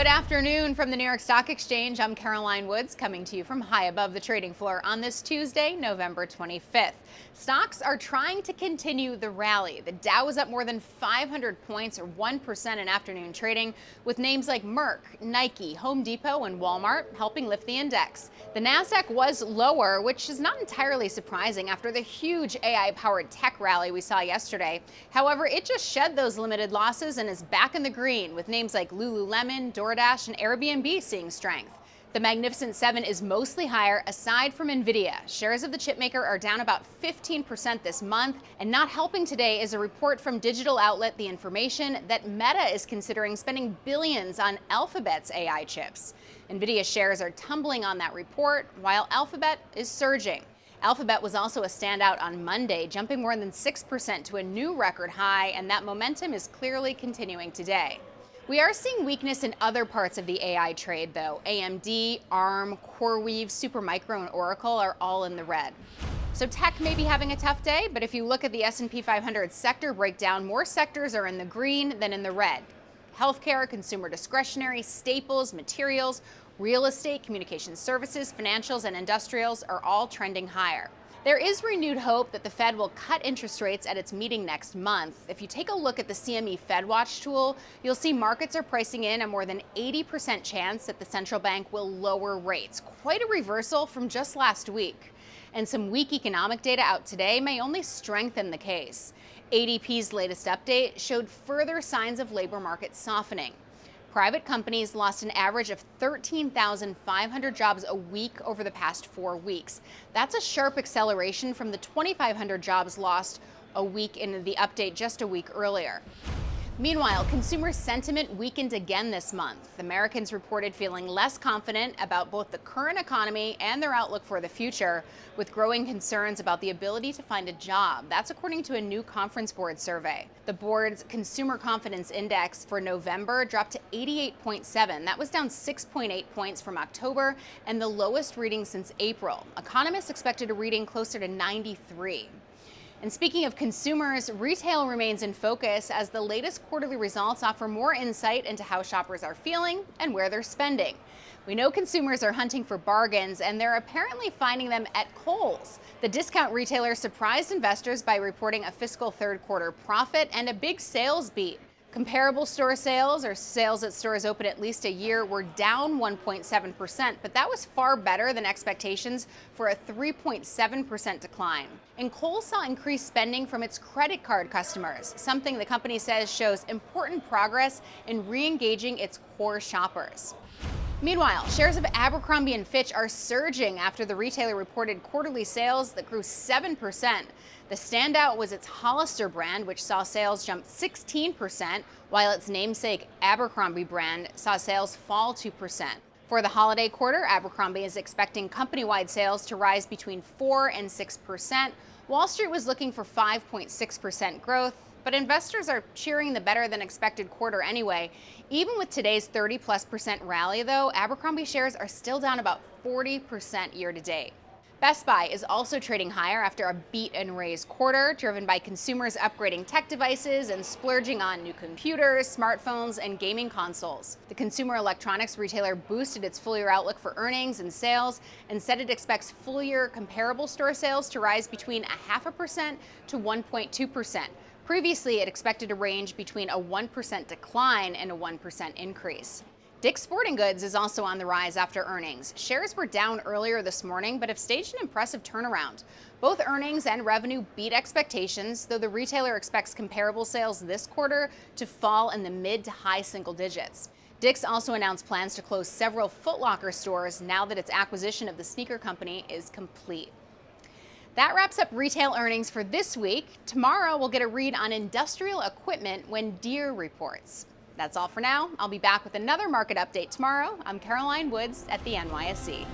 Good afternoon from the New York Stock Exchange. I'm Caroline Woods, coming to you from high above the trading floor on this Tuesday, November 25th. Stocks are trying to continue the rally. The Dow was up more than 500 points, or 1% in afternoon trading, with names like Merck, Nike, Home Depot, and Walmart helping lift the index. The Nasdaq was lower, which is not entirely surprising after the huge AI-powered tech rally we saw yesterday. However, it just shed those limited losses and is back in the green, with names like Lululemon, DoorDash, and Airbnb seeing strength. The Magnificent Seven is mostly higher aside from NVIDIA. Shares of the chipmaker are down about 15% this month, and not helping today is a report from digital outlet The Information that Meta is considering spending billions on Alphabet's AI chips. NVIDIA shares are tumbling on that report, while Alphabet is surging. Alphabet was also a standout on Monday, jumping more than 6% to a new record high, and that momentum is clearly continuing today. We are seeing weakness in other parts of the AI trade, though. AMD, ARM, CoreWeave, Supermicro, and Oracle are all in the red. So tech may be having a tough day, but if you look at the S&P 500 sector breakdown, more sectors are in the green than in the red. Healthcare, consumer discretionary, staples, materials, real estate, communication services, financials, and industrials are all trending higher. There is renewed hope that the Fed will cut interest rates at its meeting next month. If you take a look at the CME FedWatch tool, you'll see markets are pricing in a more than 80% chance that the central bank will lower rates. Quite a reversal from just last week. And some weak economic data out today may only strengthen the case. ADP's latest update showed further signs of labor market softening. Private companies lost an average of 13,500 jobs a week over the past 4 weeks. That's a sharp acceleration from the 2,500 jobs lost a week in the update just a week earlier. Meanwhile, consumer sentiment weakened again this month. Americans reported feeling less confident about both the current economy and their outlook for the future, with growing concerns about the ability to find a job. That's according to a new Conference Board survey. The board's Consumer Confidence Index for November dropped to 88.7. That was down 6.8 points from October and the lowest reading since April. Economists expected a reading closer to 93. And speaking of consumers, retail remains in focus as the latest quarterly results offer more insight into how shoppers are feeling and where they're spending. We know consumers are hunting for bargains, and they're apparently finding them at Kohl's. The discount retailer surprised investors by reporting a fiscal third quarter profit and a big sales beat. Comparable store sales, or sales at stores open at least a year, were down 1.7%, but that was far better than expectations for a 3.7% decline. And Kohl saw increased spending from its credit card customers, something the company says shows important progress in re-engaging its core shoppers. Meanwhile, shares of Abercrombie and Fitch are surging after the retailer reported quarterly sales that grew 7%. The standout was its Hollister brand, which saw sales jump 16%, while its namesake Abercrombie brand saw sales fall 2%. For the holiday quarter, Abercrombie is expecting company-wide sales to rise between 4 and 6%. Wall Street was looking for 5.6% growth, but investors are cheering the better-than-expected quarter anyway. Even with today's 30+% rally, though, Abercrombie shares are still down about 40% year-to-date. Best Buy is also trading higher after a beat-and-raise quarter, driven by consumers upgrading tech devices and splurging on new computers, smartphones, and gaming consoles. The consumer electronics retailer boosted its full-year outlook for earnings and sales and said it expects full-year comparable store sales to rise between 0.5% to 1.2%. Previously, it expected a range between a 1% decline and a 1% increase. Dick's Sporting Goods is also on the rise after earnings. Shares were down earlier this morning, but have staged an impressive turnaround. Both earnings and revenue beat expectations, though the retailer expects comparable sales this quarter to fall in the mid to high single digits. Dick's also announced plans to close several Foot Locker stores now that its acquisition of the sneaker company is complete. That wraps up retail earnings for this week. Tomorrow, we'll get a read on industrial equipment when Deere reports. That's all for now. I'll be back with another market update tomorrow. I'm Caroline Woods at the NYSE.